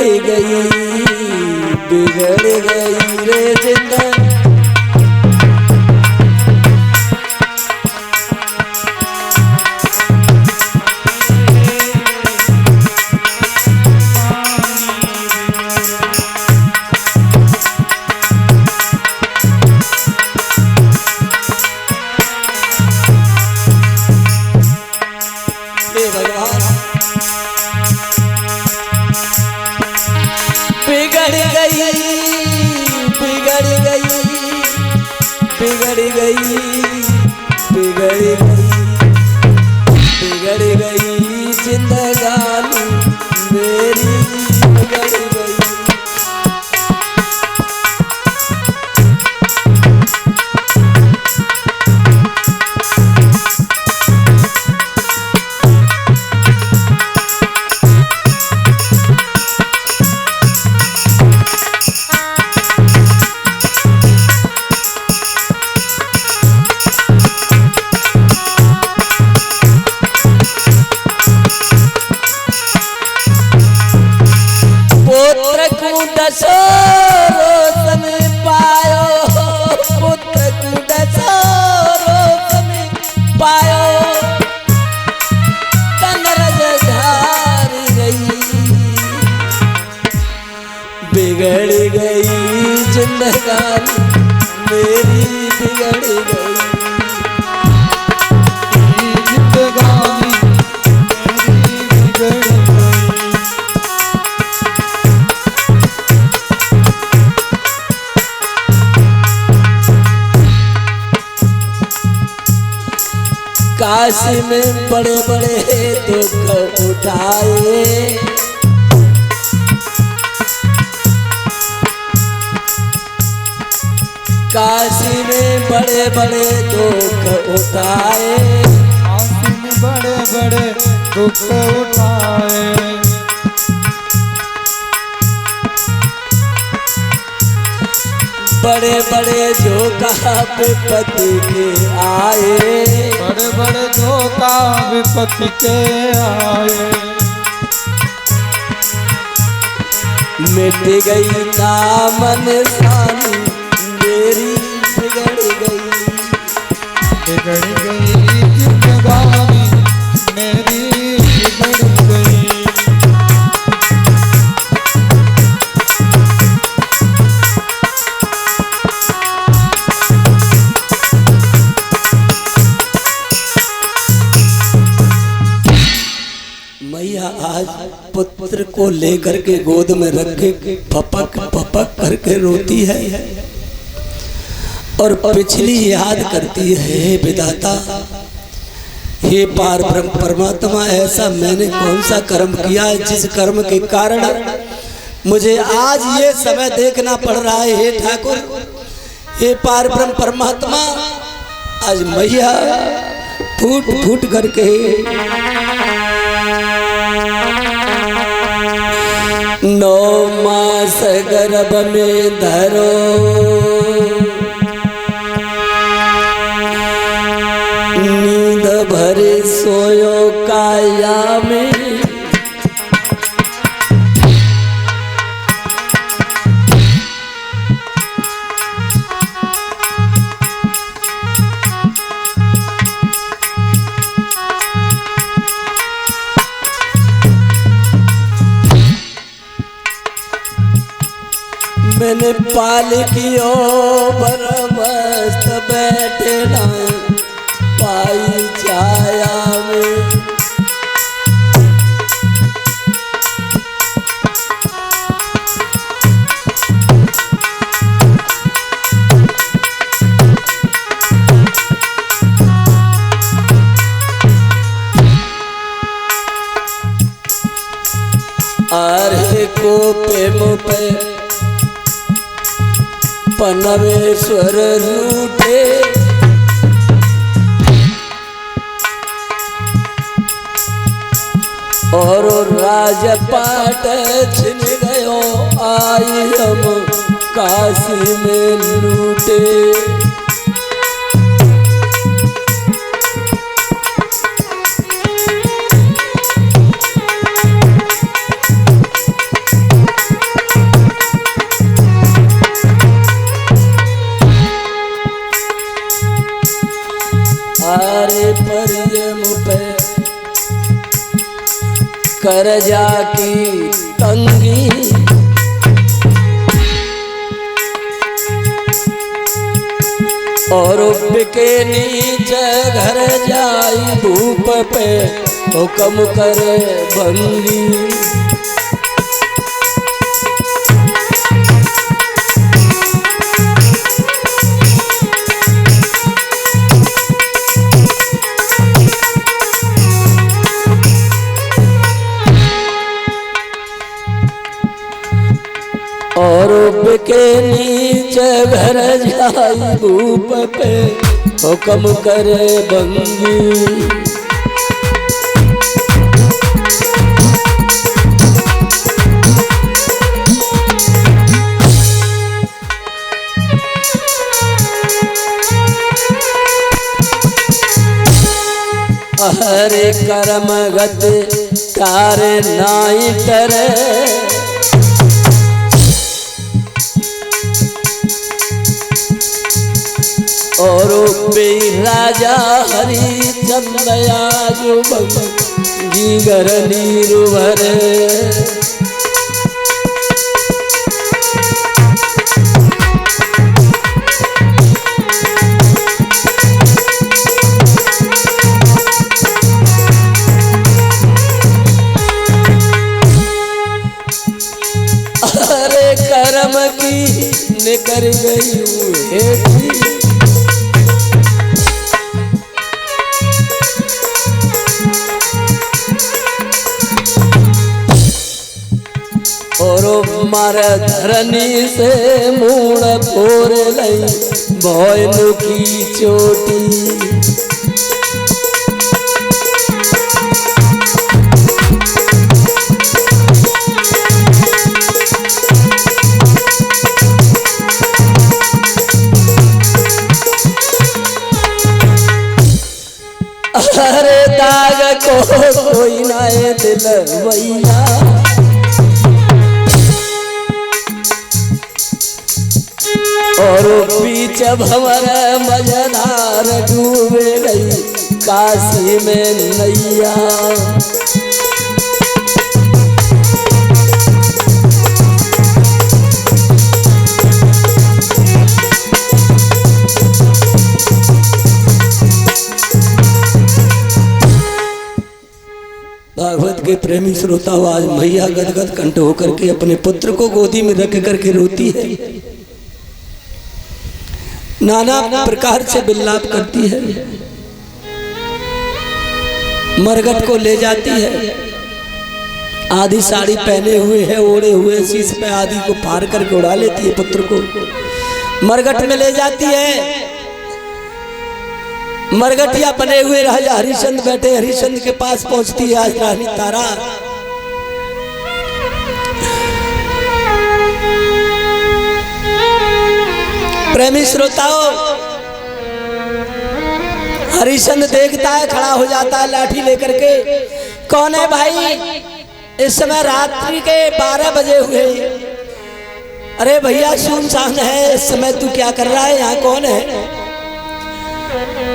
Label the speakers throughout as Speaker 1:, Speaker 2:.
Speaker 1: बिगड़ गई रे जिंदगी। बिगड़ गई जिंदगानी मेरी बिगड़ गई। रोशन पायो पुत्र रोशन पायो कंगरज धारी गई। बिगड़ गई जिंदगानी मेरी बिगड़ गई। जिंदगानी मेरी बिगड़ गई। काशी में बड़े बड़े दुख उठाए, काशी में बड़े बड़े दुख उठाए,
Speaker 2: काशी में बड़े बड़े दुख उठाए।
Speaker 1: बड़े बड़े झोंका विपत्ति के आए,
Speaker 2: बड़े बड़े झोंका विपत्ति के आए।
Speaker 1: मिट गई दामन सानी मेरी बिगड़ गई।
Speaker 2: बिगड़ गई जिंदगानी मेरी बिगड़ गई।
Speaker 1: मैया आज पुत्र को लेकर के गोद में रख के पपक पपक करके रोती है और पिछली याद करती है। हे विधाता, हे पार ब्रह्म परमात्मा, ऐसा मैंने कौन सा कर्म किया है जिस कर्म के कारण मुझे आज ये समय देखना पड़ रहा है। हे ठाकुर, हे पार ब्रह्म परमात्मा, आज मैया फूट फूट करके 9 मास गर्भ में धरो, नींद भरे सोयो काया में। मैंने पालकियों पर मस्त बैठे ना पाई छाया में। अरे को प्रेम पे पनवेश्वर रूठे, और राजपाट छिन गयो आई हम काशी में लूटे। हारे परियम पे करजा की तंगी, और बिके नीचे घर जाई धूप पे हुक्म करे बंगी। और बिके नीचे घर जाई धूप पे हुक्म करे बंगी। हरे कर्म गत कार्य नाई करे, और राजा हरिचंद आजू बंगी घर नीरु भरे। अरे कर्म की निकर गई हेठी, और मारे धरनी से मूड़ फोड़ लई भोयनु की चोटी। अरे दाग को कोई ना दिल भैया, और पीछे भंवर मजेदार डूबे गई काशी में नैया। भागवत के प्रेमी श्रोता आज मैया गदगद कंठ होकर के अपने पुत्र को गोदी में रख करके रोती है, नाना प्रकार से विलाप करती है, मरघट को ले जाती है। आधी साड़ी पहने हुए है, ओढ़े हुए शीश पे आधी को फाड़ करके उड़ा लेती है, पुत्र को मरघट में ले जाती है। मरघटिया बने हुए राजा हरिश्चंद बैठे, हरिश्चंद के पास पहुंचती है आज रानी तारा। प्रेमी श्रोताओं, हरिश्चंद देखता है, खड़ा हो जाता है लाठी लेकर के। कौन है भाई? इस समय रात्रि के 12 बजे हुए। अरे भैया सुनसान है, इस समय तू क्या कर रहा है? यहाँ कौन है?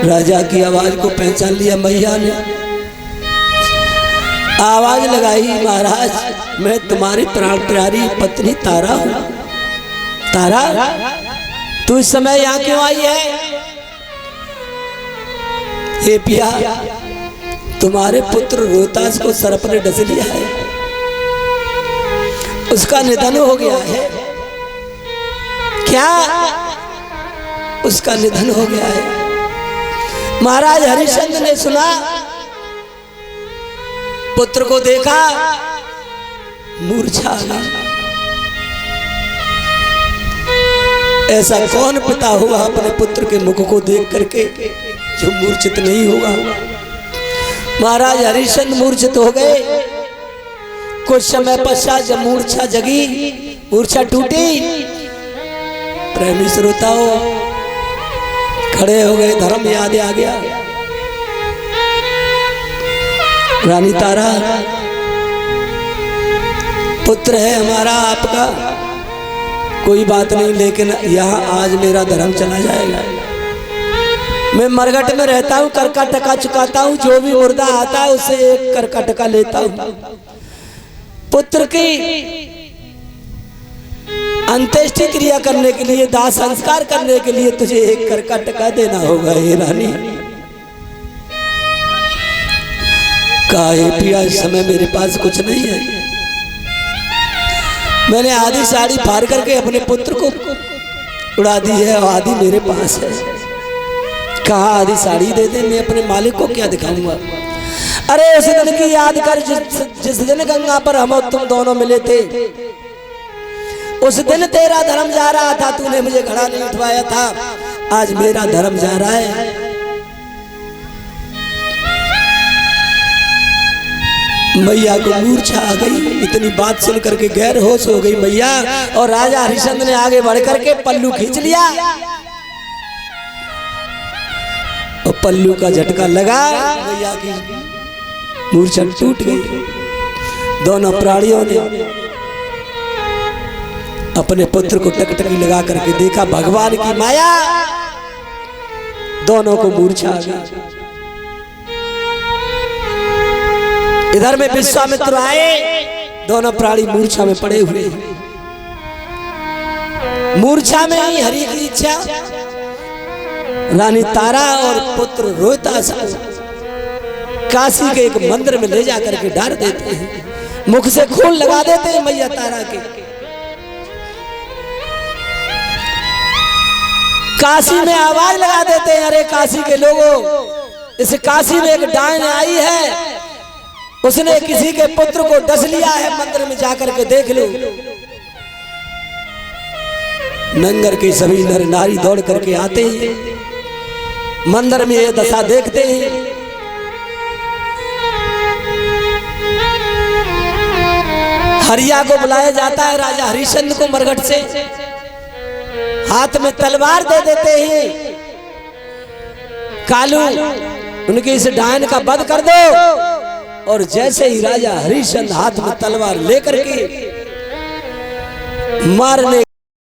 Speaker 1: राजा की आवाज को पहचान लिया मैया ने, आवाज लगाई, महाराज मैं तुम्हारी प्राण प्यारी पत्नी तारा हूं। तारा, तू इस समय यहाँ क्यों आई है? हे पिया, तुम्हारे पुत्र रोहतास को सर्प ने डस लिया है, उसका निधन हो गया है। क्या? उसका निधन हो गया है। महाराज हरिश्चंद ने सुना, पुत्र को देखा, मूर्छा आ गई। ऐसा कौन पिता हुआ अपने पुत्र के मुख को देख करके जो मूर्छित नहीं होगा? महाराज हरिश्चंद मूर्छित हो गए। कुछ समय पश्चात जब मूर्छा जगी, मूर्छा टूटी, प्रेमी श्रोताओं खड़े हो गए, धर्म याद आ गया। रानी तारा, पुत्र है हमारा आपका, कोई बात नहीं, लेकिन यहाँ आज मेरा धर्म चला जाएगा। मैं मरघट में रहता हूँ, कर का टका चुकाता हूँ, जो भी मुर्दा आता है उसे एक कर का टका लेता हूँ। पुत्र की अंत्येष्टि क्रिया करने के लिए, दाह संस्कार करने के लिए तुझे एक कर का टका देना होगा हे रानी। काहे पिया, इस समय मेरे पास कुछ नहीं है। मैंने आधी साड़ी फाड़ करके अपने पुत्र को उड़ा दी है और आधी मेरे पास है। कहा आधी साड़ी दे दे, मैं अपने मालिक को क्या दिखाऊंगा। अरे उस दिन की याद कर जिस दिन गंगा पर हम और तुम दोनों मिले थे। उस दिन तेरा धर्म जा रहा था, तूने मुझे घड़ा नहीं उठवाया था। आज मेरा धर्म जा रहा है। मैया को मूर्छा आ गई। इतनी बात सुन करके गैर होश हो गई मैया, और राजा हरिश्चंद्र ने आगे बढ़ करके पल्लू खींच लिया और पल्लू का झटका लगा, मैया की मूर्छा टूट गई। दोनों प्राणियों ने अपने पुत्र को टकटकी लगा करके देखा, भगवान की माया, दोनों को मूर्छा आ गई। इधर में विश्वामित्र आए, दोनों प्राणी मूर्छा में पड़े हुए। मूर्छा में ही हरि की इच्छा, रानी तारा और पुत्र रोहिता काशी के एक मंदिर में ले जाकर के डाल देते हैं। मुख से खून लगा देते हैं मैया तारा के। काशी में आवाज लगा देते हैं, अरे काशी के लोगों, इस काशी में एक डायन आई है, उसने किसी के पुत्र को डस लिया है, मंदिर में जाकर के देख लो। नंगर के सभी नर नारी दौड़ करके आते हैं, मंदिर में ये दशा देखते हैं। हरिया को बुलाया जाता है, राजा हरिश्चंद्र को मरघट से हाथ में तलवार दे देते हैं। कालू, उनके इस डायन का वध कर दो। और जैसे ही राजा हरिश्चंद्र हाथ में तलवार लेकर के मारने